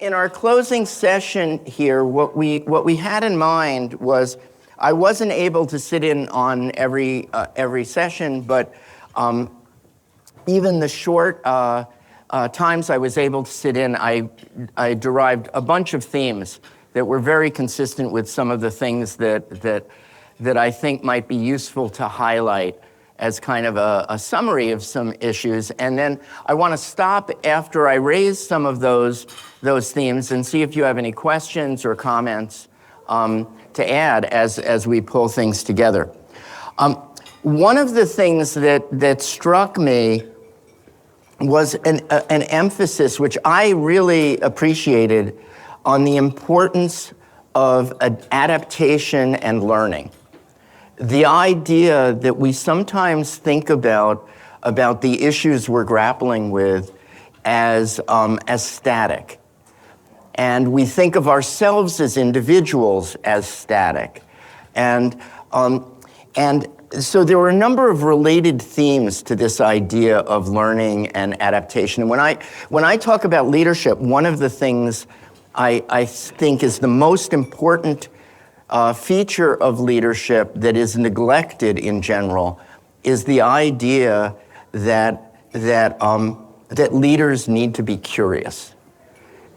in our closing session here, what we had in mind was, I wasn't able to sit in on every session, but even the short times I was able to sit in, I derived a bunch of themes that were very consistent with some of the things that I think might be useful to highlight as kind of a summary of some issues. And then I want to stop after I raise some of those themes and see if you have any questions or comments to add as we pull things together. One of the things that struck me was an emphasis, which I really appreciated, on the importance of adaptation and learning. The idea that we sometimes think about the issues we're grappling with as static. And we think of ourselves as individuals as static. And so there were a number of related themes to this idea of learning and adaptation. And when I talk about leadership, one of the things I think is the most important feature of leadership that is neglected in general is the idea that leaders need to be curious.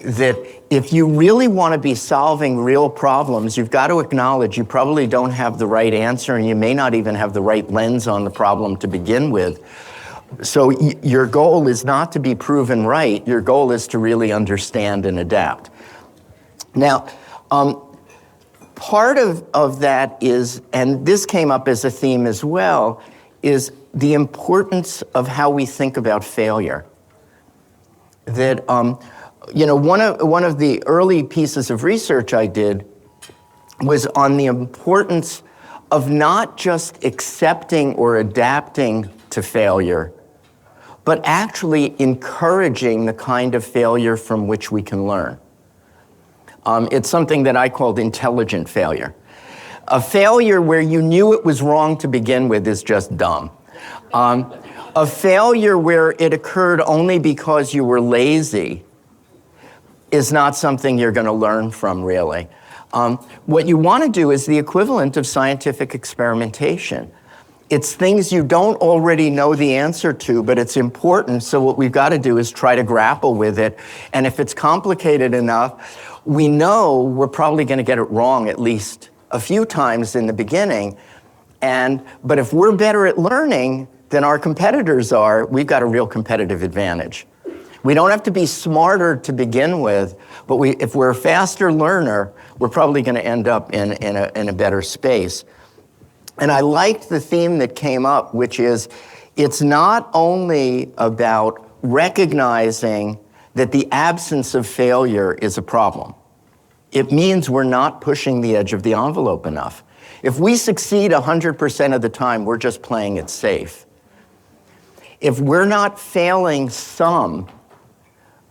That if you really want to be solving real problems, you've got to acknowledge you probably don't have the right answer, and you may not even have the right lens on the problem to begin with. So your goal is not to be proven right. Your goal is to really understand and adapt. Now, part of that is, and this came up as a theme as well, is the importance of how we think about failure. That, one of the early pieces of research I did was on the importance of not just accepting or adapting to failure, but actually encouraging the kind of failure from which we can learn. It's something that I called intelligent failure. A failure where you knew it was wrong to begin with is just dumb. A failure where it occurred only because you were lazy is not something you're going to learn from, really. What you want to do is the equivalent of scientific experimentation. It's things you don't already know the answer to, but it's important, so what we've got to do is try to grapple with it. And if it's complicated enough, we know we're probably going to get it wrong at least a few times in the beginning. But if we're better at learning than our competitors are, we've got a real competitive advantage. We don't have to be smarter to begin with, but if we're a faster learner, we're probably going to end up in a better space. And I liked the theme that came up, which is it's not only about recognizing that the absence of failure is a problem. It means we're not pushing the edge of the envelope enough. If we succeed 100% of the time, we're just playing it safe. If we're not failing some,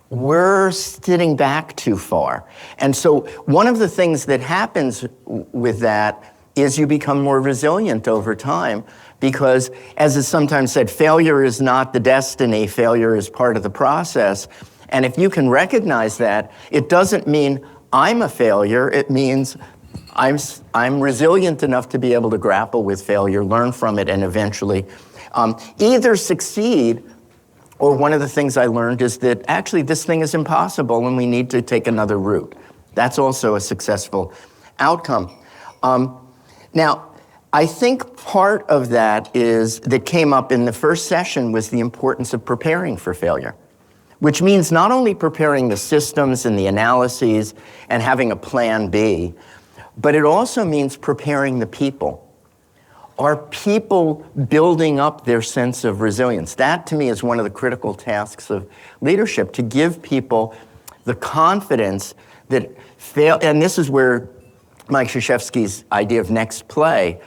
we're sitting back too far. And so one of the things that happens with that is you become more resilient over time, because, as is sometimes said, failure is not the destiny, failure is part of the process. And if you can recognize that, it doesn't mean I'm a failure, it means I'm resilient enough to be able to grapple with failure, learn from it, and eventually either succeed, or one of the things I learned is that actually this thing is impossible and we need to take another route. That's also a successful outcome. Now, I think part of that came up in the first session was the importance of preparing for failure, which means not only preparing the systems and the analyses and having a plan B, but it also means preparing the people. Are people building up their sense of resilience? That, to me, is one of the critical tasks of leadership, to give people the confidence that and this is where Mike Krzyzewski's idea of next play,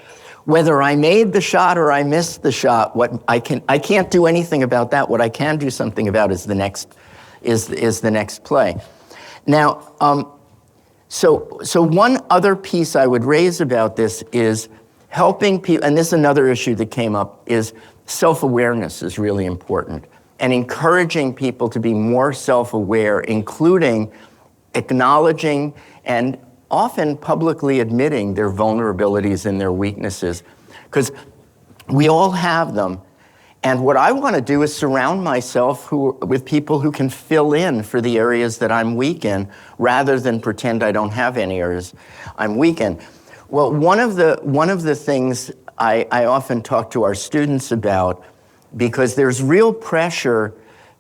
whether I made the shot or I missed the shot, I can't do anything about that. What I can do something about is the next play. Now, so one other piece I would raise about this is helping people, and this is another issue that came up, is self-awareness is really important, and encouraging people to be more self-aware, including acknowledging and often publicly admitting their vulnerabilities and their weaknesses, because we all have them. And what I want to do is surround myself with people who can fill in for the areas that I'm weak in, rather than pretend I don't have any areas I'm weak in. Well, one of the things I often talk to our students about, because there's real pressure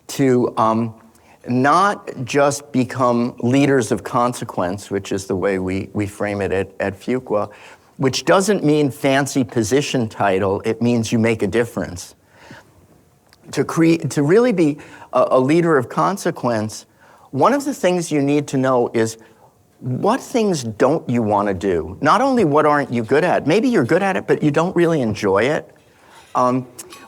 to not just become leaders of consequence, which is the way we frame it at Fuqua, which doesn't mean fancy position title, it means you make a difference. To really be a leader of consequence, one of the things you need to know is, what things don't you want to do? Not only what aren't you good at, maybe you're good at it, but you don't really enjoy it.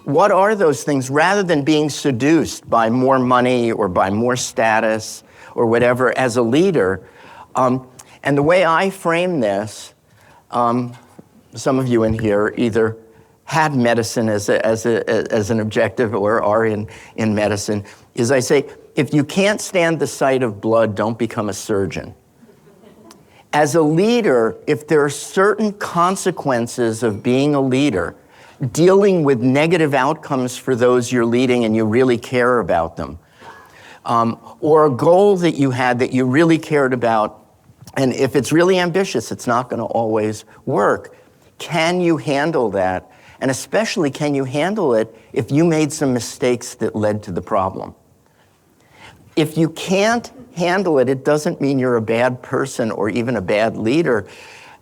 What are those things, rather than being seduced by more money or by more status or whatever as a leader? And the way I frame this, some of you in here either had medicine as an objective or are in medicine, is I say, if you can't stand the sight of blood, don't become a surgeon. As a leader, if there are certain consequences of being a leader, dealing with negative outcomes for those you're leading and you really care about them, or a goal that you had that you really cared about, and if it's really ambitious, it's not going to always work. Can you handle that? And especially, can you handle it if you made some mistakes that led to the problem? If you can't handle it, it doesn't mean you're a bad person or even a bad leader.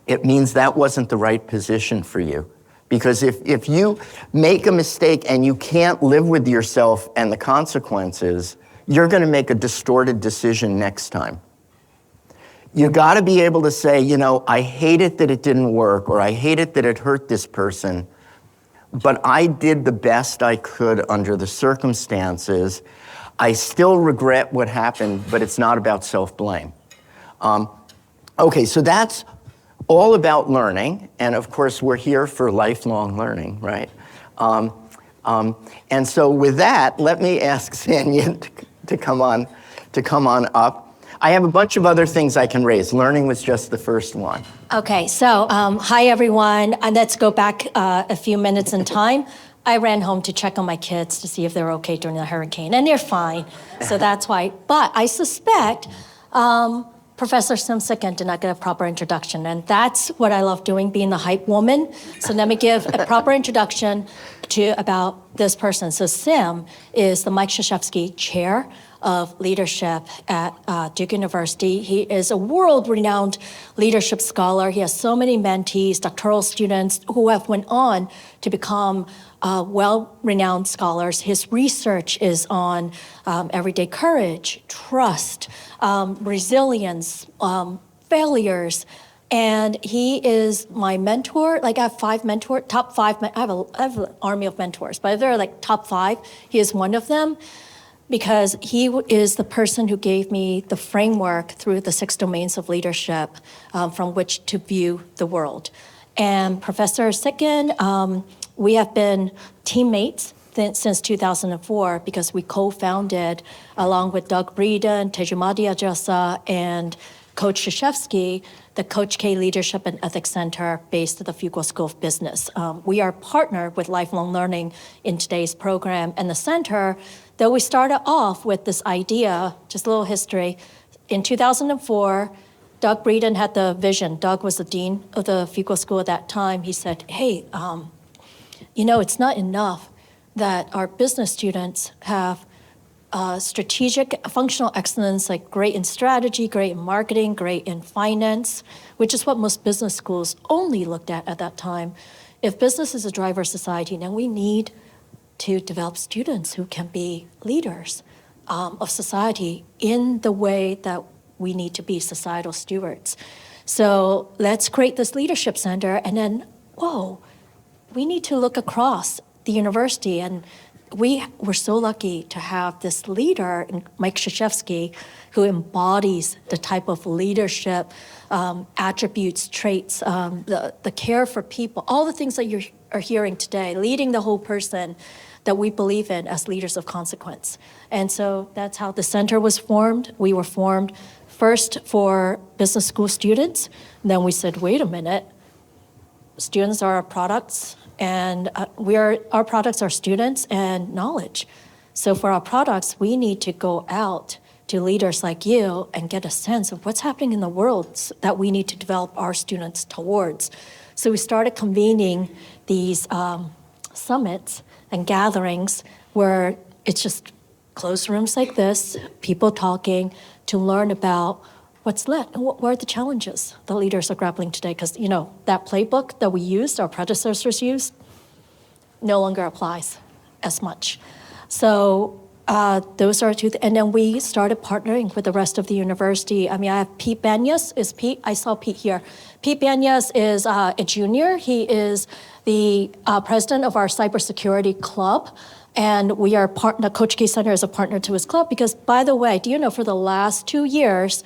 It means that wasn't the right position for you. Because if you make a mistake and you can't live with yourself and the consequences, you're going to make a distorted decision next time. You got to be able to say, you know, I hate it that it didn't work, or I hate it that it hurt this person, but I did the best I could under the circumstances. I still regret what happened, but it's not about self-blame. Okay, so that's all about learning, and of course we're here for lifelong learning, right? And so with that, let me ask Sanya to come on up. I have a bunch of other things I can raise. Learning was just the first one. Okay, so hi everyone, and let's go back a few minutes in time. I ran home to check on my kids to see if they were okay during the hurricane, and they're fine, so that's why. But I suspect Professor Simsican did not get a proper introduction, and that's what I love doing, being the hype woman. So let me give a proper introduction about this person. So Sim is the Mike Krzyzewski Chair of Leadership at Duke University. He is a world-renowned leadership scholar. He has so many mentees, doctoral students who have went on to become well-renowned scholars. His research is on everyday courage, trust, resilience, failures, and he is my mentor. Like I have top five. I have an army of mentors, but if they're like top five, he is one of them, because he is the person who gave me the framework through the 6 domains of leadership from which to view the world. And Professor Sikin, we have been teammates since 2004, because we co-founded, along with Doug Breeden, Tejumadi Ajasa, and Coach Krzyzewski, the Coach K Leadership and Ethics Center based at the Fuqua School of Business. We are partnered with Lifelong Learning in today's program, and the center, though we started off with this idea, just a little history, in 2004, Doug Breeden had the vision. Doug was the dean of the Fuqua School at that time. He said, hey, you know, it's not enough that our business students have strategic functional excellence, like great in strategy, great in marketing, great in finance, which is what most business schools only looked at that time. If business is a driver of society, then we need to develop students who can be leaders of society in the way that we need to be societal stewards. So let's create this leadership center, and then, whoa, we need to look across the university, and we were so lucky to have this leader, Mike Krzyzewski, who embodies the type of leadership attributes, traits, the care for people, all the things that you are hearing today, leading the whole person that we believe in as leaders of consequence. And so that's how the center was formed. We were formed first for business school students. Then we said, wait a minute, students are our products, and our products are students and knowledge. So for our products, we need to go out to leaders like you and get a sense of what's happening in the world that we need to develop our students towards. So we started convening these summits and gatherings where it's just closed rooms like this, people talking to learn about what's left and what are the challenges the leaders are grappling today. Because, that playbook that we used, our predecessors used, no longer applies as much. So those are two, and then we started partnering with the rest of the university. I have Pete Banyas. I saw Pete here. Pete Banyas is a junior. He is the president of our cybersecurity club. And we are the Coach K Center is a partner to his club because, by the way, do you know for the last 2 years,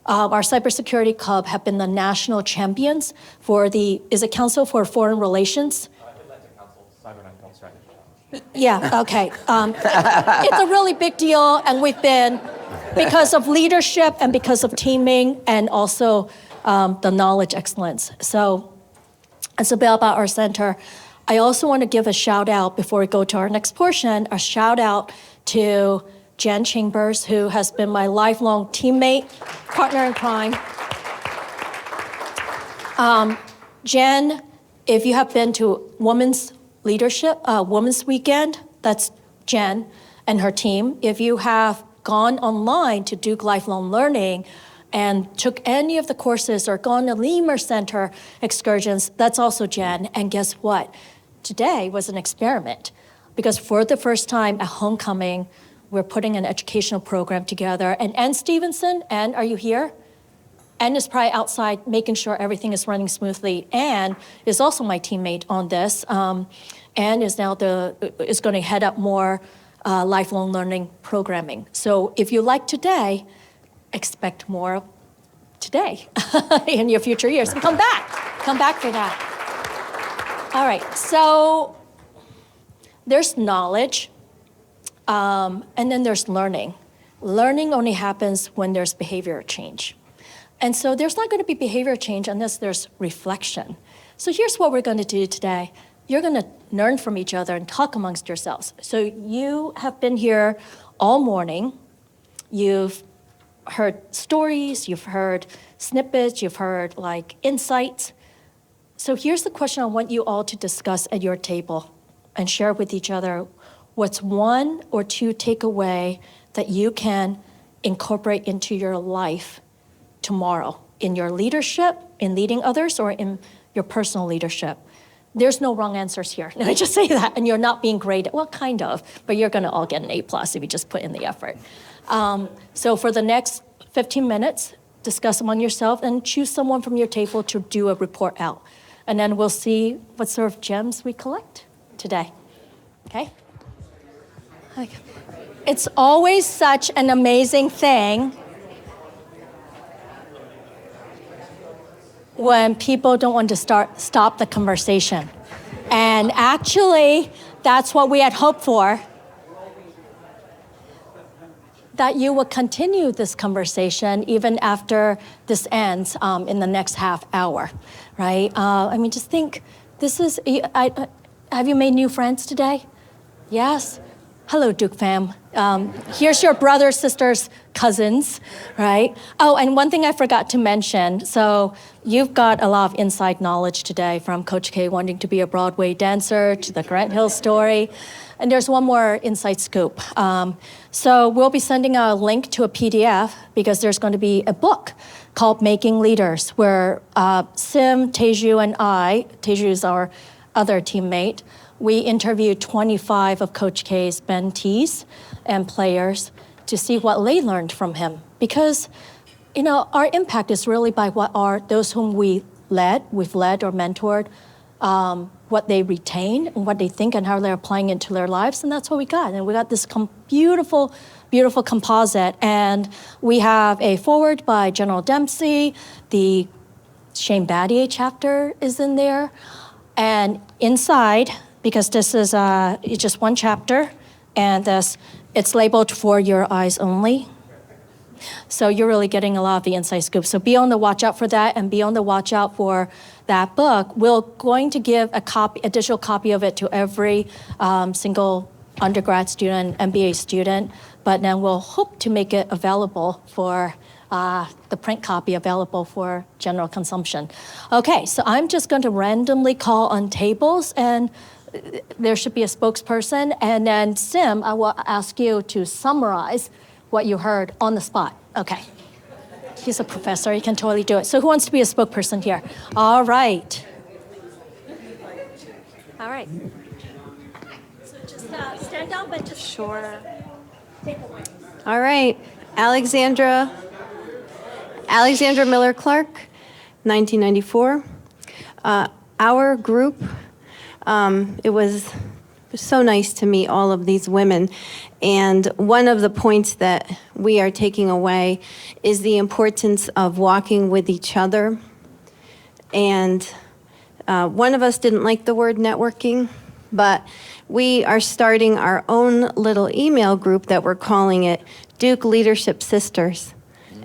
our cybersecurity club have been the national champions for is it Council for Foreign Relations? Atlantic Council, Cyber and Health Strategy. Yeah, okay. It's a really big deal, and we've been, because of leadership and because of teaming and also the knowledge excellence. So it's a bit about our center. I also want to give a shout out before we go to our next portion, a shout out to Jen Chambers, who has been my lifelong teammate, partner in crime. Jen, if you have been to Women's Leadership, Women's Weekend, that's Jen and her team. If you have gone online to Duke Lifelong Learning and took any of the courses or gone to Lemur Center excursions, that's also Jen. And guess what? Today was an experiment because for the first time at Homecoming, we're putting an educational program together. And Ann Stevenson, Ann, are you here? Ann is probably outside making sure everything is running smoothly. Ann is also my teammate on this. Ann is now is going to head up more lifelong learning programming. So if you like today, expect more today in your future years. And come back for that. All right, so there's knowledge, and then there's learning. Learning only happens when there's behavior change. And so there's not going to be behavior change unless there's reflection. So here's what we're going to do today. You're going to learn from each other and talk amongst yourselves. So you have been here all morning. You've heard stories, you've heard snippets, you've heard insights. So here's the question I want you all to discuss at your table and share with each other. What's one or two takeaway that you can incorporate into your life tomorrow in your leadership, in leading others, or in your personal leadership? There's no wrong answers here. And I just say that, and you're not being graded. Well, kind of, but you're going to all get an A+ if you just put in the effort. So for the next 15 minutes, discuss among yourself and choose someone from your table to do a report out. And then we'll see what sort of gems we collect today. Okay? It's always such an amazing thing when people don't want to stop the conversation. And actually, that's what we had hoped for, that you will continue this conversation even after this ends in the next half hour, right? Just think, have you made new friends today? Yes? Hello, Duke fam. Here's your brothers, sisters, cousins, right? Oh, and one thing I forgot to mention. So you've got a lot of inside knowledge today, from Coach K wanting to be a Broadway dancer to the Grant Hill story. And there's one more inside scoop. So we'll be sending out a link to a PDF because there's going to be a book called Making Leaders, where Sim, Teju, and Teju is our other teammate, we interviewed 25 of Coach K's mentees and players to see what they learned from him. Because, our impact is really by what are those whom we've led or mentored, what they retain and what they think and how they're applying it to their lives. And that's what we got. And we got this beautiful, beautiful composite. And we have a foreword by General Dempsey. The Shane Battier chapter is in there. And inside, because this is just one chapter, and it's labeled "For Your Eyes Only." So you're really getting a lot of the inside scoop. So be on the watch out for that, and be on the watch out for that book. We're going to give additional copy of it to every single undergrad student, MBA student, but then we'll hope to make it available for the print copy available for general consumption. Okay, so I'm just going to randomly call on tables, and there should be a spokesperson, and then Sim, I will ask you to summarize what you heard on the spot. Okay. He's a professor, he can totally do it. So who wants to be a spokesperson here? All right. All right. So just stand down, but just Sure. take away. All right. Alexandra Miller Clark, 1994. Our group, it was so nice to meet all of these women. And one of the points that we are taking away is the importance of walking with each other. And one of us didn't like the word networking, but we are starting our own little email group that we're calling it Duke Leadership Sisters.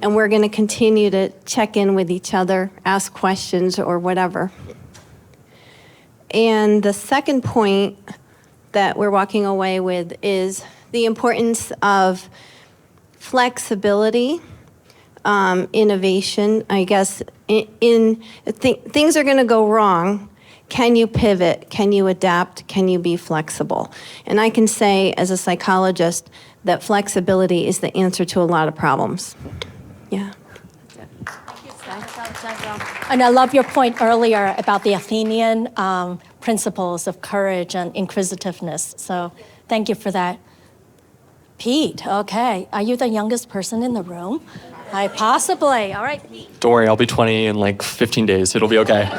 And we're going to continue to check in with each other, ask questions, or whatever. And the second point that we're walking away with is the importance of flexibility, innovation. I guess things are going to go wrong. Can you pivot? Can you adapt? Can you be flexible? And I can say, as a psychologist, that flexibility is the answer to a lot of problems. Yeah. And I love your point earlier about the Athenian principles of courage and inquisitiveness. So thank you for that. Pete, okay. Are you the youngest person in the room? Possibly. All right, Pete. Don't worry, I'll be 20 in like 15 days. It'll be okay.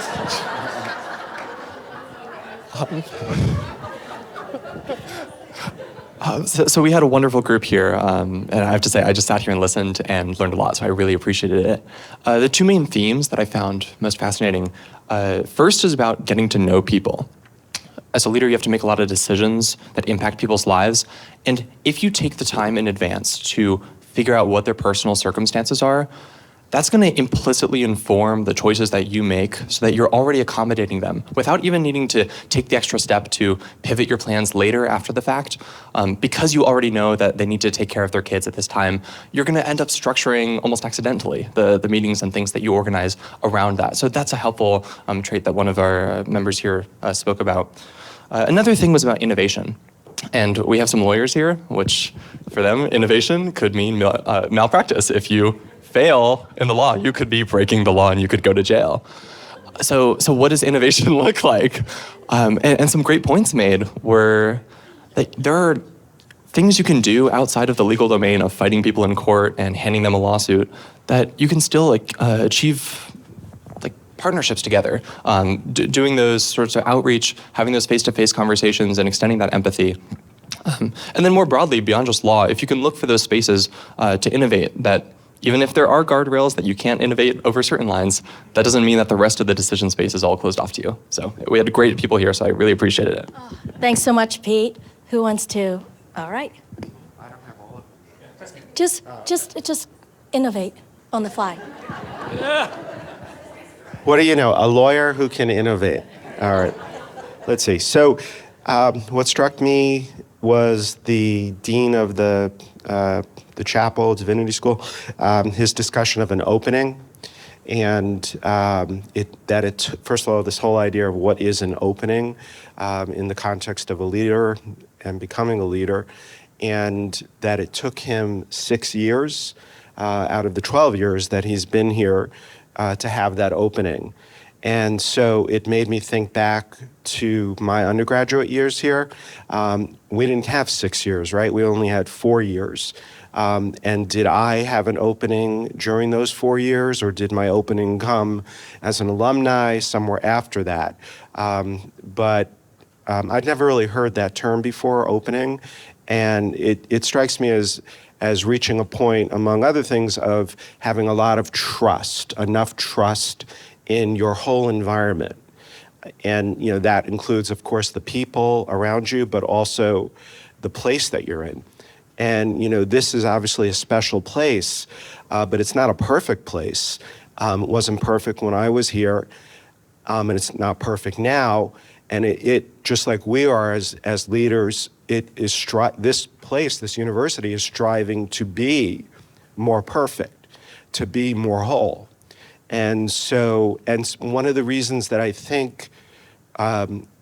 So we had a wonderful group here, and I have to say, I just sat here and listened and learned a lot, so I really appreciated it. The two main themes that I found most fascinating, first is about getting to know people. As a leader, you have to make a lot of decisions that impact people's lives, and if you take the time in advance to figure out what their personal circumstances are, that's going to implicitly inform the choices that you make so that you're already accommodating them without even needing to take the extra step to pivot your plans later after the fact. Because you already know that they need to take care of their kids at this time, you're going to end up structuring almost accidentally the meetings and things that you organize around that. So that's a helpful trait that one of our members here spoke about. Another thing was about innovation. And we have some lawyers here, which for them, innovation could mean malpractice. If you fail in the law, you could be breaking the law and you could go to jail. So what does innovation look like? And some great points made were that there are things you can do outside of the legal domain of fighting people in court and handing them a lawsuit that you can still achieve partnerships together, doing those sorts of outreach, having those face-to-face conversations and extending that empathy. And then more broadly, beyond just law, if you can look for those spaces to innovate, that even if there are guardrails that you can't innovate over certain lines, that doesn't mean that the rest of the decision space is all closed off to you. So we had great people here, so I really appreciated it. Thanks so much, Pete. Who wants to? All right. I don't have all of them. Just innovate on the fly. What do you know? A lawyer who can innovate. All right. Let's see. So what struck me was the dean of the Chapel Divinity School, his discussion of an opening. And first of all, this whole idea of what is an opening in the context of a leader and becoming a leader, and that it took him 6 years out of the 12 years that he's been here to have that opening. And so it made me think back to my undergraduate years here. We didn't have 6 years, right? We only had 4 years. And did I have an opening during those 4 years, or did my opening come as an alumni somewhere after that? But I'd never really heard that term before, opening, and it strikes me as reaching a point, among other things, of having a lot of trust, enough trust in your whole environment. And that includes, of course, the people around you, but also the place that you're in. And, this is obviously a special place, but it's not a perfect place. It wasn't perfect when I was here, and it's not perfect now. And it just like we are as leaders, this place, this university is striving to be more perfect, to be more whole. And so, one of the reasons that I think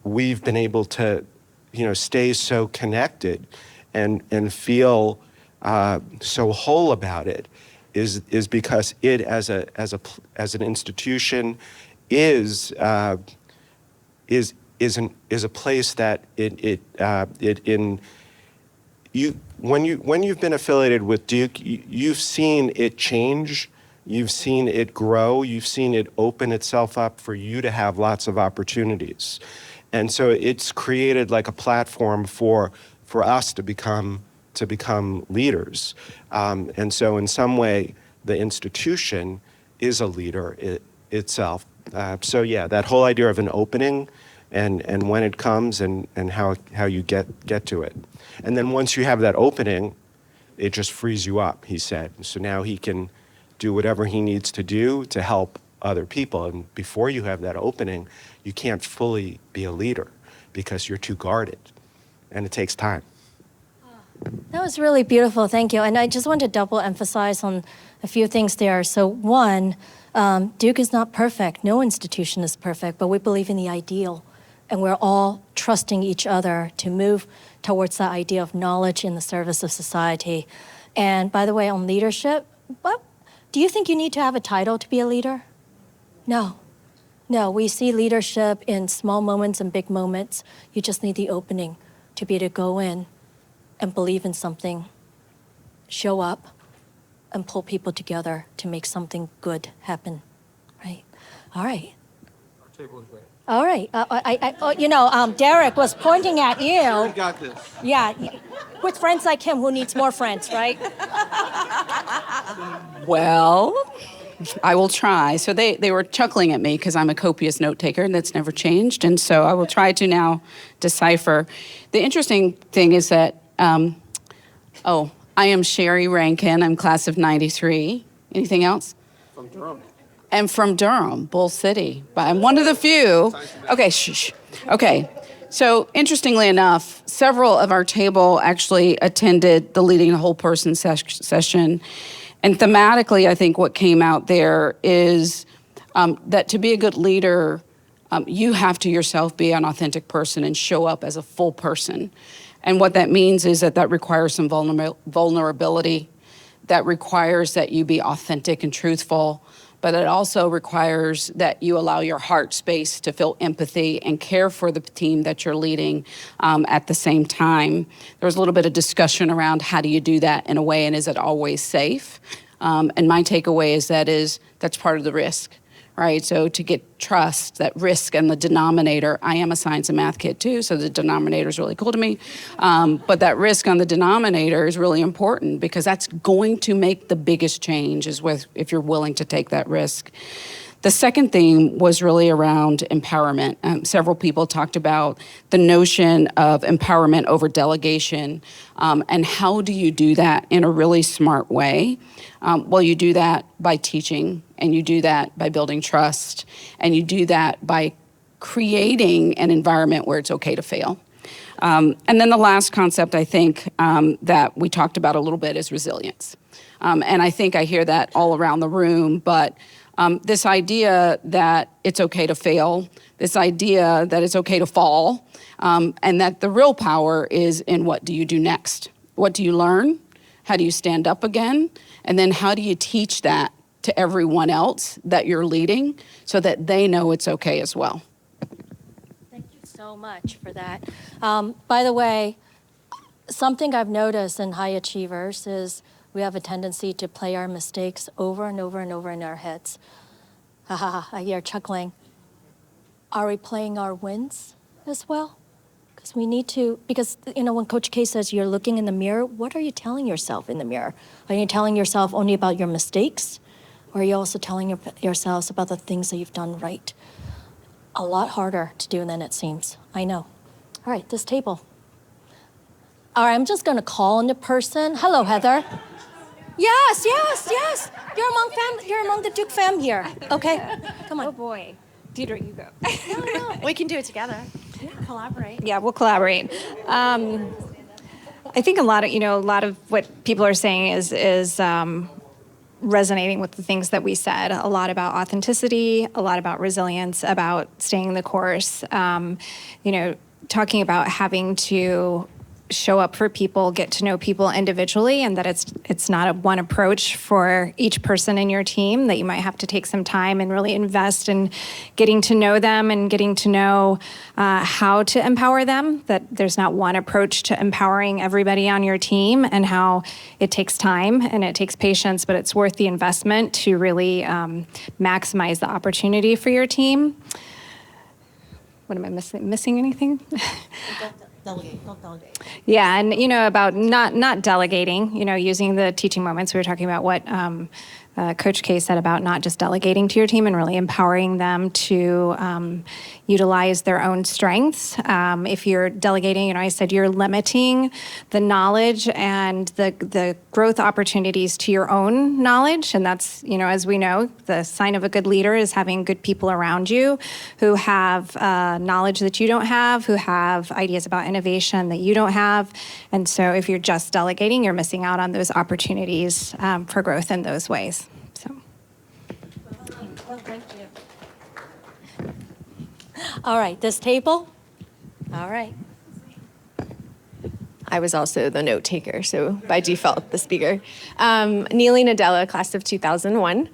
we've been able to, stay so connected and feel so whole about it is because it as an institution is a place that when you've been affiliated with Duke, you've seen it change, you've seen it grow, you've seen it open itself up for you to have lots of opportunities. And so it's created like a platform for us to become leaders. And so in some way, the institution is a leader itself. So yeah, that whole idea of an opening and when it comes and how you get to it. And then once you have that opening, it just frees you up, he said. So now he can do whatever he needs to do to help other people. And before you have that opening, you can't fully be a leader because you're too guarded. And it takes time. That was really beautiful, thank you. And I just want to double emphasize on a few things there. So one, Duke is not perfect. No institution is perfect, but we believe in the ideal. And we're all trusting each other to move towards that idea of knowledge in the service of society. And by the way, on leadership, do you think you need to have a title to be a leader? No. No, we see leadership in small moments and big moments. You just need the opening to be able to go in and believe in something, show up, and pull people together to make something good happen, right? All right. Our table is ready. All right. Derek was pointing at you. I got this. Yeah, with friends like him, who needs more friends, right? Well, I will try. So they were chuckling at me because I'm a copious note taker, and that's never changed. And so I will try to now decipher. The interesting thing is that, I am Sherry Rankin. I'm class of 93. Anything else? From Durham. And from Durham, Bull City. But I'm one of the few. Okay, shh. Okay. So interestingly enough, several of our table actually attended the Leading the Whole Person session. And thematically, I think what came out there is that to be a good leader, you have to yourself be an authentic person and show up as a full person. And what that means is that requires some vulnerability. That requires that you be authentic and truthful. But it also requires that you allow your heart space to feel empathy and care for the team that you're leading at the same time. There was a little bit of discussion around how do you do that in a way, and is it always safe? And my takeaway is that's part of the risk, right? So to get trust, that risk and the denominator, I am a science and math kid too, so the denominator is really cool to me. But that risk on the denominator is really important because that's going to make the biggest change if you're willing to take that risk. The second theme was really around empowerment. Several people talked about the notion of empowerment over delegation, and how do you do that in a really smart way? Well, you do that by teaching, and you do that by building trust, and you do that by creating an environment where it's okay to fail. And then the last concept I think that we talked about a little bit is resilience. And I think I hear that all around the room, but this idea that it's okay to fail, this idea that it's okay to fall, and that the real power is in what do you do next? What do you learn? How do you stand up again? And then how do you teach that to everyone else that you're leading so that they know it's okay as well? Thank you so much for that. By the way, something I've noticed in high achievers is we have a tendency to play our mistakes over and over and over in our heads. I hear chuckling. Are we playing our wins as well? Because we need to, when Coach K says you're looking in the mirror, what are you telling yourself in the mirror? Are you telling yourself only about your mistakes? Or are you also telling yourselves about the things that you've done right? A lot harder to do than it seems. I know. All right, this table. All right, I'm just going to call on the person. Hello, Heather. Yes, yes, yes. You're among the Duke fam here. Okay, come on. Oh boy. Deidre, you go. No. We can do it together. Collaborate. Yeah, we'll collaborate. I think a lot of what people are saying is resonating with the things that we said. A lot about authenticity, a lot about resilience, about staying the course. Talking about having to show up for people, get to know people individually, and that it's not a one approach for each person in your team, that you might have to take some time and really invest in getting to know them and getting to know how to empower them, that there's not one approach to empowering everybody on your team, and how it takes time and it takes patience, but it's worth the investment to really maximize the opportunity for your team. What am I missing? Missing anything? Delegate, don't delegate. Yeah, and about not delegating, using the teaching moments. We were talking about what Coach K said about not just delegating to your team and really empowering them to utilize their own strengths. If you're delegating, I said you're limiting the knowledge and the growth opportunities to your own knowledge, and that's, as we know, the sign of a good leader is having good people around you who have knowledge that you don't have, who have ideas about innovation that you don't have, and so if you're just delegating, you're missing out on those opportunities for growth in those ways. So. Well, thank you. All right, this table. All right. I was also the note taker, so by default, the speaker. Neely Nadella, class of 2001.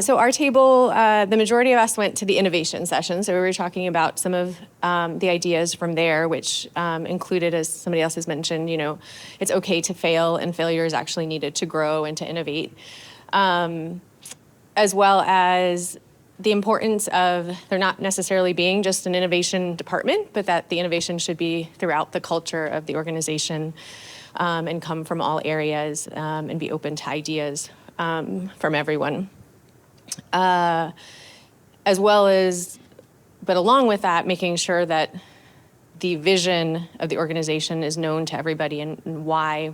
So our table, the majority of us went to the innovation session. So we were talking about some of the ideas from there, which included, as somebody else has mentioned, it's okay to fail, and failure is actually needed to grow and to innovate. As well as the importance of there not necessarily being just an innovation department, but that the innovation should be throughout the culture of the organization, and come from all areas, and be open to ideas from everyone. As well as, but along with that, making sure that the vision of the organization is known to everybody, and why,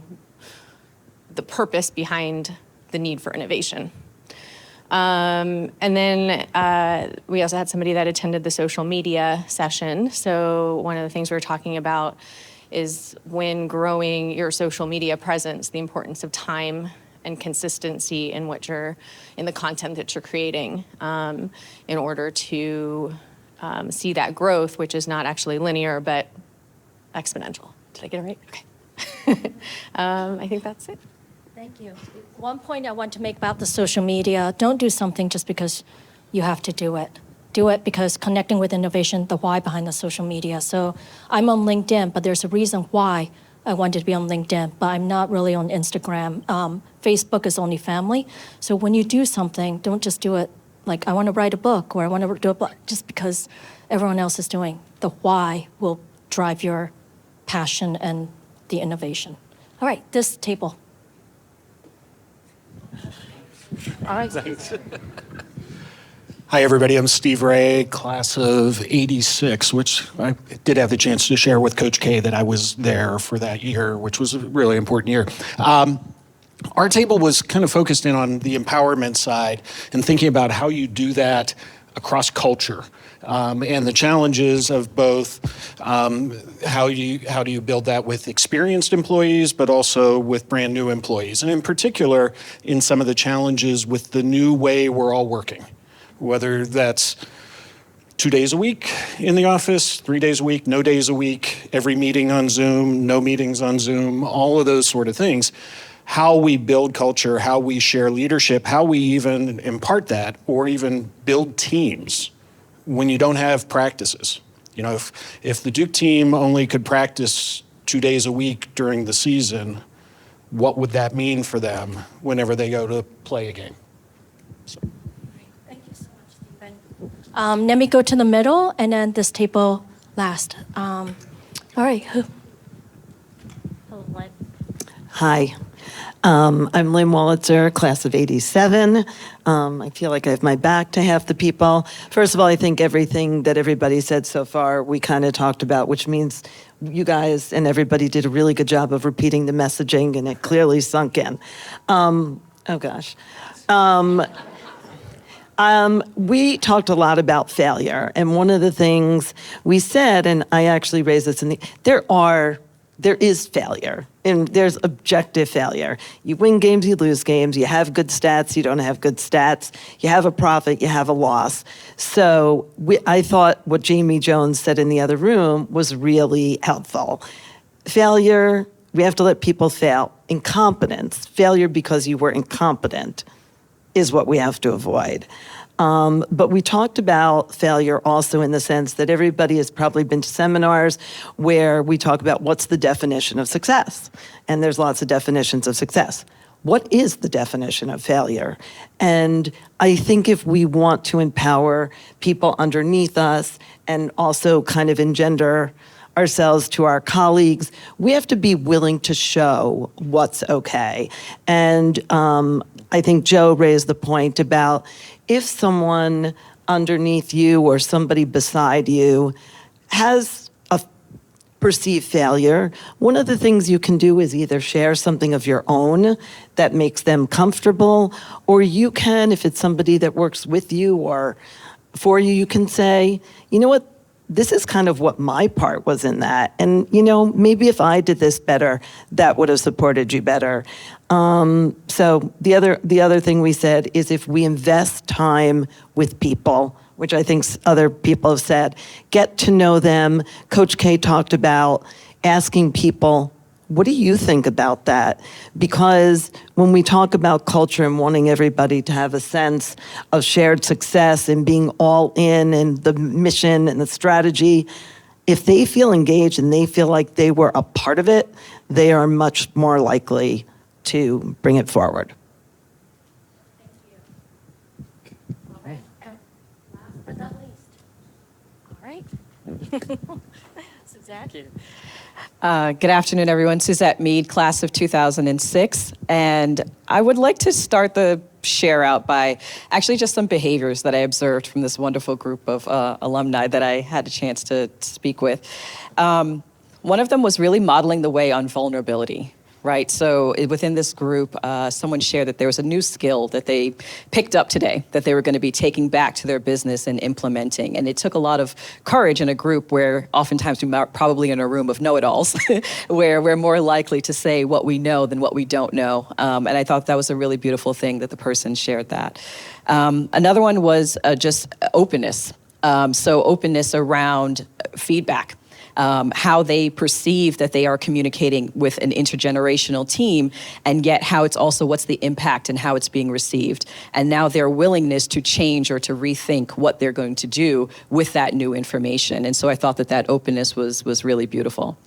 the purpose behind the need for innovation. And then we also had somebody that attended the social media session. So one of the things we were talking about is when growing your social media presence, the importance of time and consistency in the content that you're creating, in order to see that growth, which is not actually linear, but exponential. Did I get it right? Okay. I think that's it. Thank you. One point I want to make about the social media, don't do something just because you have to do it. Do it because connecting with innovation, the why behind the social media. So I'm on LinkedIn, but there's a reason why I wanted to be on LinkedIn, but I'm not really on Instagram. Facebook is only family. So when you do something, don't just do it like I want to write a book or I want to do a book just because everyone else is doing. The why will drive your passion and the innovation. All right, this table. All right. Hi, everybody. I'm Steve Ray, class of 86, which I did have the chance to share with Coach K that I was there for that year, which was a really important year. Our table was kind of focused in on the empowerment side and thinking about how you do that across culture, and the challenges of both how do you build that with experienced employees, but also with brand new employees, and in particular in some of the challenges with the new way we're all working, whether that's 2 days a week in the office, 3 days a week, no days a week, every meeting on Zoom, no meetings on Zoom, all of those sort of things. How we build culture, how we share leadership, how we even impart that, or even build teams when you don't have practices. If the Duke team only could practice 2 days a week during the season, what would that mean for them whenever they go to play a game? Thank you so much, Stephen. Let me go to the middle and then this table last. All right. Hello, Lynn. Hi. I'm Lynn Wolitzer, class of 87. I feel like I have my back to half the people. First of all, I think everything that everybody said so far, we kind of talked about, which means you guys and everybody did a really good job of repeating the messaging, and it clearly sunk in. Oh gosh. We talked a lot about failure, and one of the things we said, and I actually raised this there is failure, and there's objective failure. You win games, you lose games, you have good stats, you don't have good stats, you have a profit, you have a loss. So I thought what Jamie Jones said in the other room was really helpful. Failure, we have to let people fail. Incompetence, failure because you were incompetent, is what we have to avoid. But we talked about failure also in the sense that everybody has probably been to seminars where we talk about what's the definition of success. And there's lots of definitions of success. What is the definition of failure? And I think if we want to empower people underneath us and also kind of engender ourselves to our colleagues, we have to be willing to show what's okay. And I think Joe raised the point about if someone underneath you or somebody beside you has a perceived failure, one of the things you can do is either share something of your own that makes them comfortable, or you can, if it's somebody that works with you or for you, you can say, you know what, this is kind of what my part was in that. And, you know, maybe if I did this better, that would have supported you better. So the other thing we said is if we invest time with people, which I think other people have said, get to know them. Coach K talked about asking people, what do you think about that? Because when we talk about culture and wanting everybody to have a sense of shared success and being all in and the mission and the strategy, if they feel engaged and they feel like they were a part of it, they are much more likely to bring it forward. Last but not least. All right. Suzette? Good afternoon, everyone. Suzette Mead, class of 2006. And I would like to start the share out by actually just some behaviors that I observed from this wonderful group of alumni that I had a chance to speak with. One of them was really modeling the way on vulnerability. Right, so within this group, someone shared that there was a new skill that they picked up today that they were going to be taking back to their business and implementing. And it took a lot of courage in a group where oftentimes we're probably in a room of know-it-alls, where we're more likely to say what we know than what we don't know. And I thought that was a really beautiful thing that the person shared that. Another one was just openness. So openness around feedback. How they perceive that they are communicating with an intergenerational team, and yet how it's also what's the impact and how it's being received. And now their willingness to change or to rethink what they're going to do with that new information. And so I thought that openness was really beautiful.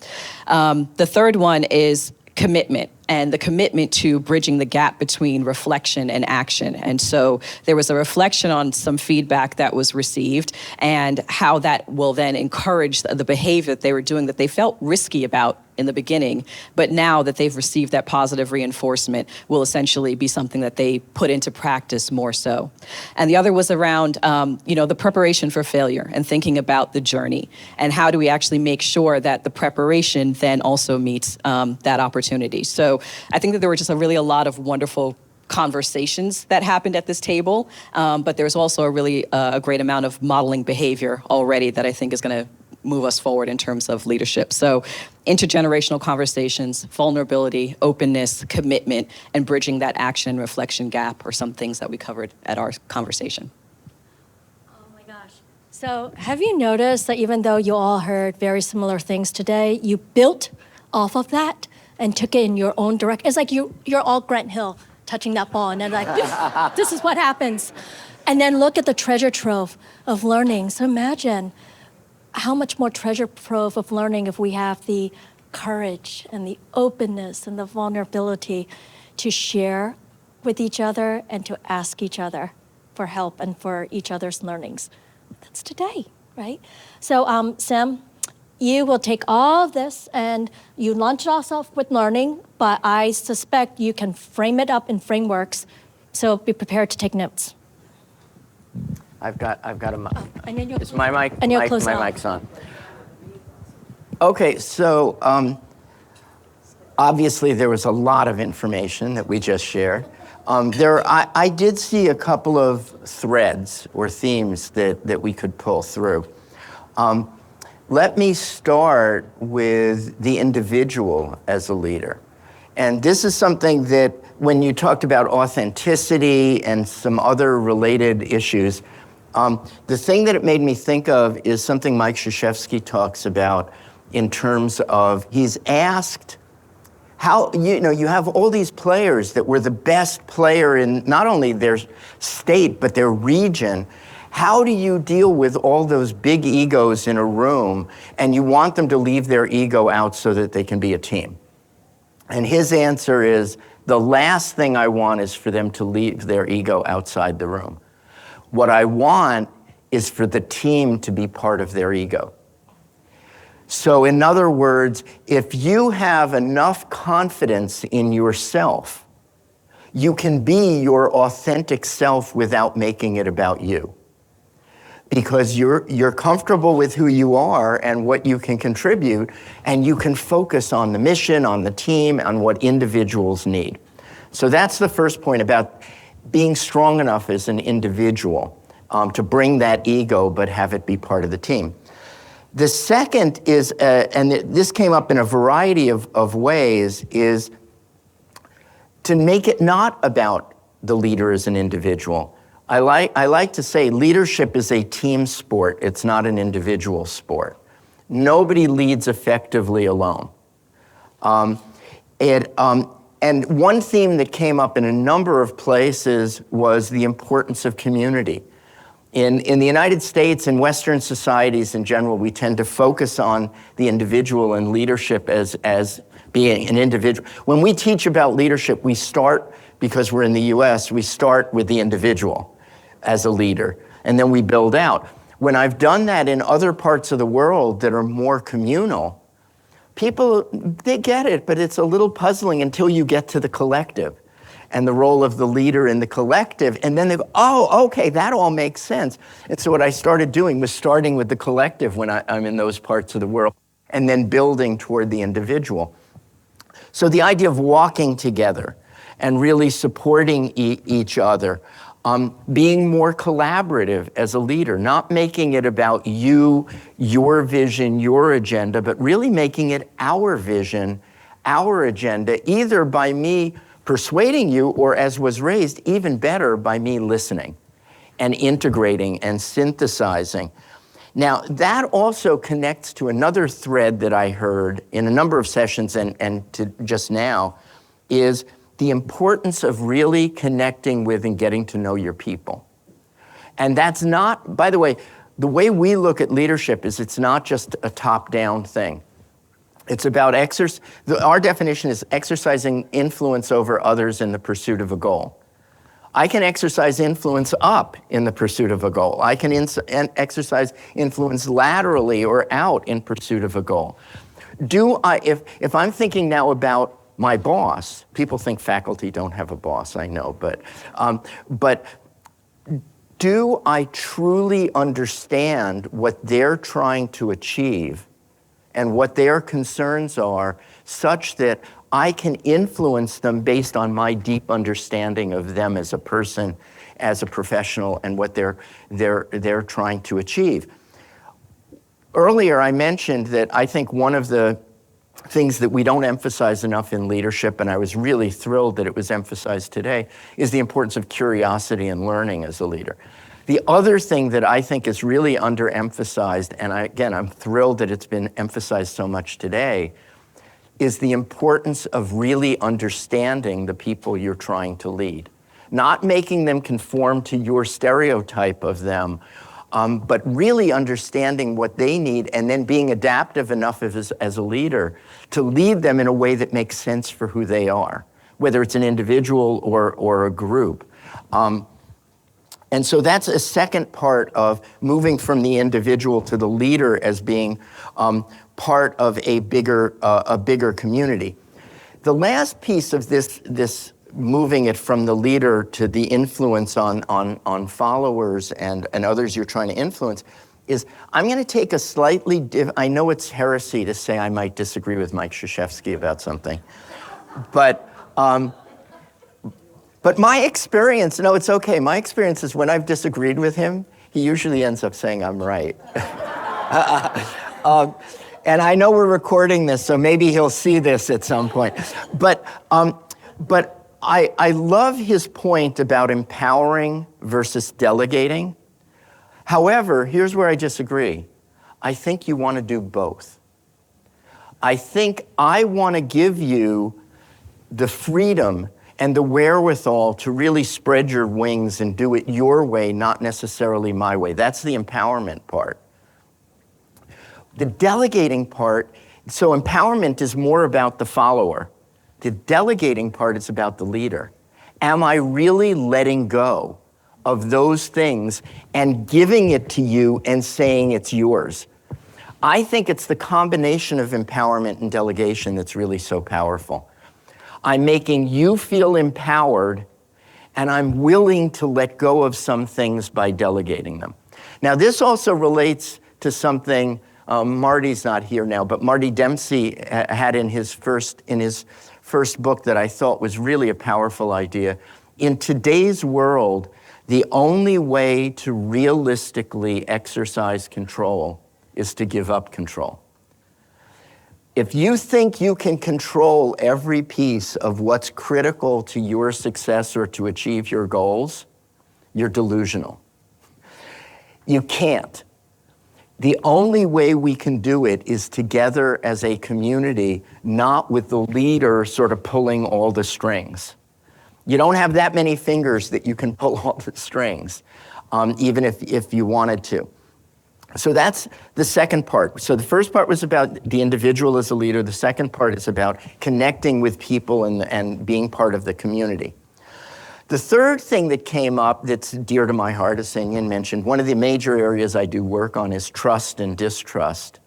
The third one is commitment, and the commitment to bridging the gap between reflection and action. And so there was a reflection on some feedback that was received and how that will then encourage the behavior that they were doing that they felt risky about in the beginning, but now that they've received that positive reinforcement will essentially be something that they put into practice more so. And the other was around, the preparation for failure and thinking about the journey and how do we actually make sure that the preparation then also meets that opportunity. So I think that there were just a lot of wonderful conversations that happened at this table, but there's also a great amount of modeling behavior already that I think is going to move us forward in terms of leadership. So intergenerational conversations, vulnerability, openness, commitment, and bridging that action and reflection gap are some things that we covered at our conversation. Oh my gosh. So have you noticed that even though you all heard very similar things today, you built off of that and took it in your own direction? It's like you're all Grant Hill touching that ball, and then like, this is what happens. And then look at the treasure trove of learning. So imagine how much more treasure trove of learning if we have the courage and the openness and the vulnerability to share with each other and to ask each other for help and for each other's learnings. That's today, right? So Sam, you will take all of this and you launch us off with learning, but I suspect you can frame it up in frameworks, so be prepared to take notes. I've got a mic. And then you'll Is my mic? and you'll my close it off. mic's on. Okay, so obviously there was a lot of information that we just shared. I did see a couple of threads or themes that we could pull through. Let me start with the individual as a leader. And this is something that when you talked about authenticity and some other related issues, the thing that it made me think of is something Mike Krzyzewski talks about in terms of, he's asked, how, you have all these players that were the best player in not only their state, but their region. How do you deal with all those big egos in a room and you want them to leave their ego out so that they can be a team? And his answer is, the last thing I want is for them to leave their ego outside the room. What I want is for the team to be part of their ego. So in other words, if you have enough confidence in yourself, you can be your authentic self without making it about you. Because you're comfortable with who you are and what you can contribute, and you can focus on the mission, on the team, on what individuals need. So that's the first point about being strong enough as an individual to bring that ego, but have it be part of the team. The second is, and this came up in a variety of ways, is to make it not about the leader as an individual. I like to say leadership is a team sport. It's not an individual sport. Nobody leads effectively alone. And one theme that came up in a number of places was the importance of community. In the United States and Western societies in general, we tend to focus on the individual and leadership as being an individual. When we teach about leadership, we start, because we're in the US, we start with the individual as a leader, and then we build out. When I've done that in other parts of the world that are more communal, people, they get it, but it's a little puzzling until you get to the collective and the role of the leader in the collective, and then they go, oh, okay, that all makes sense. And so what I started doing was starting with the collective when I'm in those parts of the world, and then building toward the individual. So the idea of walking together and really supporting each other, being more collaborative as a leader, not making it about you, your vision, your agenda, but really making it our vision, our agenda, either by me persuading you, or as was raised, even better, by me listening and integrating and synthesizing. Now, that also connects to another thread that I heard in a number of sessions and to just now, is the importance of really connecting with and getting to know your people. And that's not, by the way we look at leadership is it's not just a top-down thing. It's about our definition is exercising influence over others in the pursuit of a goal. I can exercise influence up in the pursuit of a goal. I can exercise influence laterally or out in pursuit of a goal. If I'm thinking now about my boss, people think faculty don't have a boss, I know, but do I truly understand what they're trying to achieve and what their concerns are, such that I can influence them based on my deep understanding of them as a person, as a professional, and what they're trying to achieve? Earlier, I mentioned that I think one of the things that we don't emphasize enough in leadership, and I was really thrilled that it was emphasized today, is the importance of curiosity and learning as a leader. The other thing that I think is really underemphasized, and I'm thrilled that it's been emphasized so much today, is the importance of really understanding the people you're trying to lead. Not making them conform to your stereotype of them, but really understanding what they need and then being adaptive enough as a leader to lead them in a way that makes sense for who they are, whether it's an individual or a group. And so that's a second part of moving from the individual to the leader as being part of a bigger community. The last piece of this moving it from the leader to the influence on followers and others you're trying to influence is I'm going to take a slightly I know it's heresy to say I might disagree with Mike Krzyzewski about something, but my experience, no, it's okay. My experience is when I've disagreed with him, he usually ends up saying I'm right. And I know we're recording this, so maybe he'll see this at some point. But I love his point about empowering versus delegating. However, here's where I disagree. I think you want to do both. I think I want to give you the freedom and the wherewithal to really spread your wings and do it your way, not necessarily my way. That's the empowerment part. The delegating part, so empowerment is more about the follower. The delegating part is about the leader. Am I really letting go of those things and giving it to you and saying it's yours? I think it's the combination of empowerment and delegation that's really so powerful. I'm making you feel empowered, and I'm willing to let go of some things by delegating them. Now, this also relates to something Marty's not here now, but Marty Dempsey had in his first book that I thought was really a powerful idea. In today's world, the only way to realistically exercise control is to give up control. If you think you can control every piece of what's critical to your success or to achieve your goals, you're delusional. You can't. The only way we can do it is together as a community, not with the leader sort of pulling all the strings. You don't have that many fingers that you can pull all the strings, even if you wanted to. So that's the second part. So the first part was about the individual as a leader. The second part is about connecting with people and being part of the community. The third thing that came up that's dear to my heart, as Seung-Yin mentioned, one of the major areas I do work on is trust and distrust.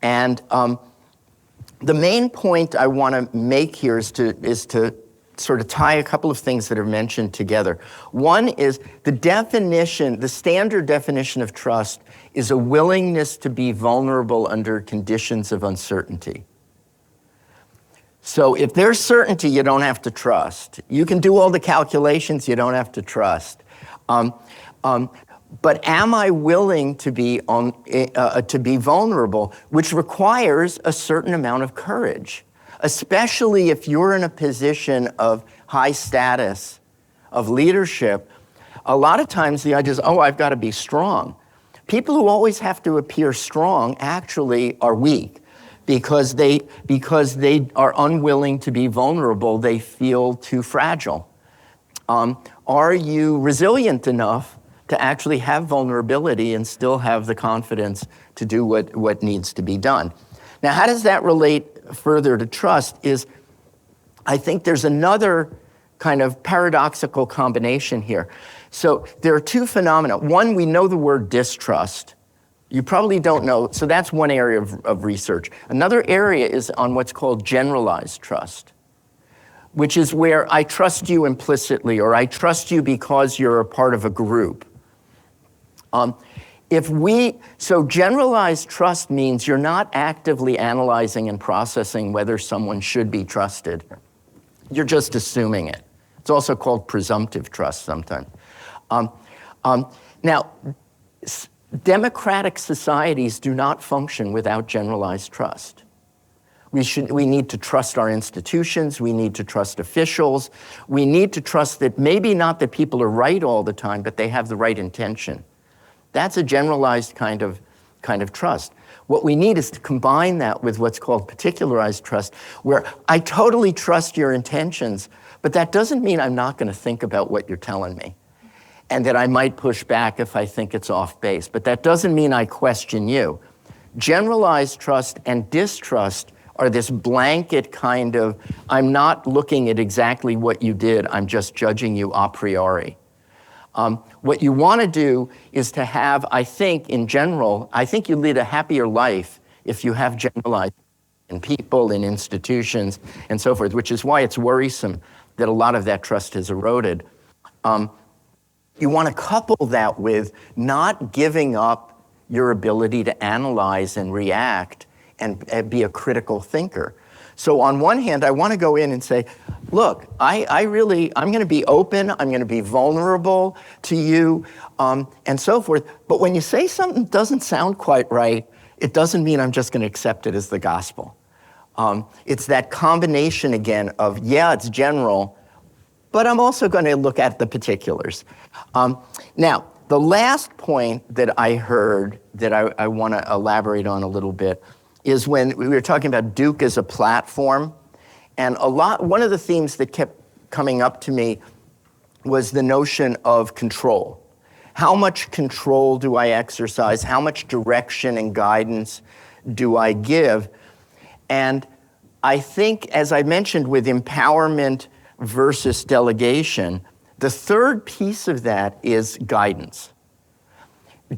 And the main point I want to make here is to sort of tie a couple of things that are mentioned together. One is the standard definition of trust is a willingness to be vulnerable under conditions of uncertainty. So if there's certainty, you don't have to trust. You can do all the calculations, you don't have to trust. But am I willing to be vulnerable, which requires a certain amount of courage, especially if you're in a position of high status, of leadership. A lot of times the idea is, I've got to be strong. People who always have to appear strong actually are weak. Because they are unwilling to be vulnerable, they feel too fragile. Are you resilient enough to actually have vulnerability and still have the confidence to do what needs to be done? Now, how does that relate further to trust is, I think there's another kind of paradoxical combination here. So there are two phenomena. One, we know the word distrust. You probably don't know, so that's one area of research. Another area is on what's called generalized trust, which is where I trust you implicitly, or I trust you because you're a part of a group. So generalized trust means you're not actively analyzing and processing whether someone should be trusted. You're just assuming it. It's also called presumptive trust sometimes. Now, democratic societies do not function without generalized trust. We need to trust our institutions. We need to trust officials. We need to trust that maybe not that people are right all the time, but they have the right intention. That's a generalized kind of trust. What we need is to combine that with what's called particularized trust, where I totally trust your intentions, but that doesn't mean I'm not going to think about what you're telling me, and that I might push back if I think it's off base. But that doesn't mean I question you. Generalized trust and distrust are this blanket kind of, I'm not looking at exactly what you did, I'm just judging you a priori. What you want to do is to have, I think, in general, I think you lead a happier life if you have generalized in people, in institutions, and so forth, which is why it's worrisome that a lot of that trust has eroded. You want to couple that with not giving up your ability to analyze and react and be a critical thinker. So on one hand, I want to go in and say, look, I'm going to be open, I'm going to be vulnerable to you, and so forth. But when you say something doesn't sound quite right, it doesn't mean I'm just going to accept it as the gospel. It's that combination again of, yeah, it's general, but I'm also going to look at the particulars. Now, the last point that I heard that I want to elaborate on a little bit is when we were talking about Duke as a platform. And one of the themes that kept coming up to me was the notion of control. How much control do I exercise? How much direction and guidance do I give? And I think, as I mentioned, with empowerment versus delegation, the third piece of that is guidance.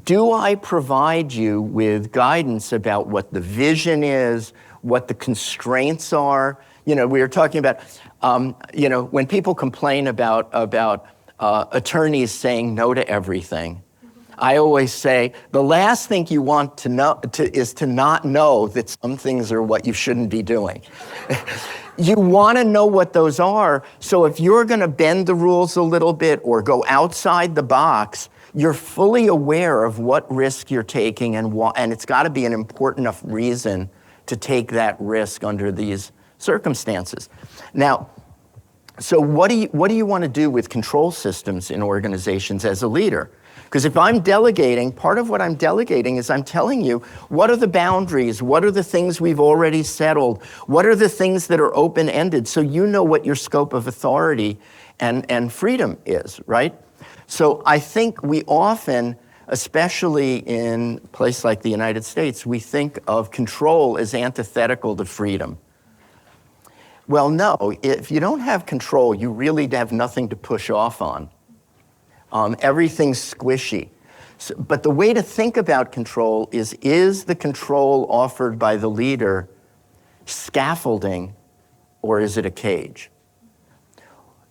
Do I provide you with guidance about what the vision is, what the constraints are? We were talking about, when people complain about attorneys saying no to everything, I always say the last thing you want to know is to not know that some things are what you shouldn't be doing. You want to know what those are, so if you're going to bend the rules a little bit or go outside the box, you're fully aware of what risk you're taking and it's got to be an important enough reason to take that risk under these circumstances. Now, so what do you want to do with control systems in organizations as a leader? Because if I'm delegating, part of what I'm delegating is I'm telling you, what are the boundaries? What are the things we've already settled? What are the things that are open-ended? So you know what your scope of authority and freedom is, right? So I think we often, especially in a place like the United States, we think of control as antithetical to freedom. Well, no, if you don't have control, you really have nothing to push off on. Everything's squishy. So, but the way to think about control is the control offered by the leader scaffolding, or is it a cage?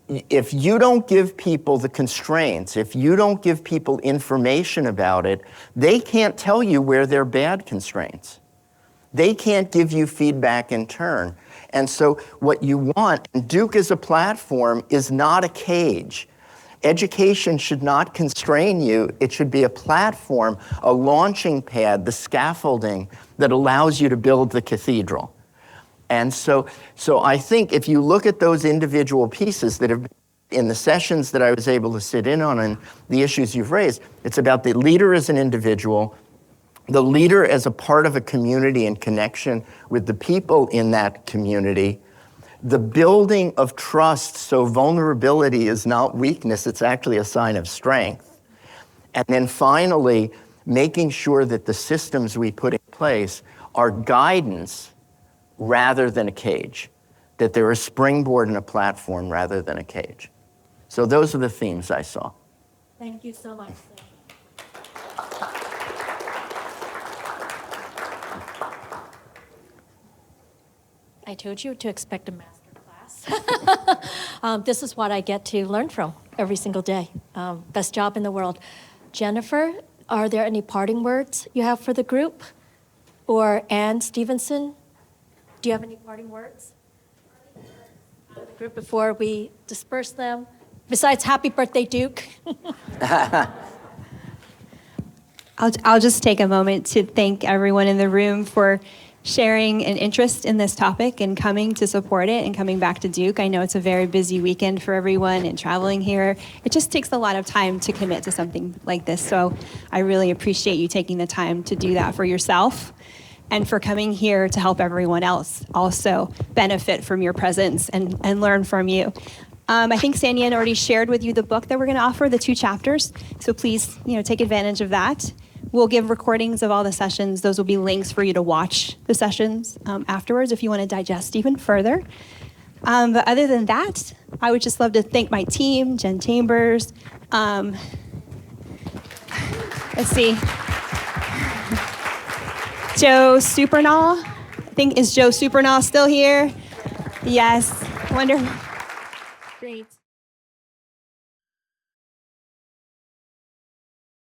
If you don't give people the constraints, if you don't give people information about it, they can't tell you where they're bad constraints. They can't give you feedback in turn. And so what you want, and Duke as a platform is not a cage. Education should not constrain you. It should be a platform, a launching pad, the scaffolding that allows you to build the cathedral. And so I think if you look at those individual pieces that have been in the sessions that I was able to sit in on and the issues you've raised, it's about the leader as an individual, the leader as a part of a community in connection with the people in that community, the building of trust, so vulnerability is not weakness, it's actually a sign of strength. And then finally, making sure that the systems we put in place are guidance rather than a cage, that they're a springboard and a platform rather than a cage. So those are the themes I saw. Thank you so much. I told you to expect a master class. This is what I get to learn from every single day. Best job in the world. Jennifer, are there any parting words you have for the group? Or Ann Stevenson, do you have any parting words? The group before we disperse them? Besides, happy birthday, Duke. I'll just take a moment to thank everyone in the room for sharing an interest in this topic and coming to support it and coming back to Duke. I know it's a very busy weekend for everyone and traveling here. It just takes a lot of time to commit to something like this. So I really appreciate you taking the time to do that for yourself and for coming here to help everyone else also benefit from your presence and learn from you. I think Sanyan already shared with you the book that we're going to offer, the 2 chapters. So please, take advantage of that. We'll give recordings of all the sessions. Those will be links for you to watch the sessions afterwards if you want to digest even further. But other than that, I would just love to thank my team, Jen Chambers. Let's see. Joe Supernall. Is Joe Supernall still here? Yes. Wonderful.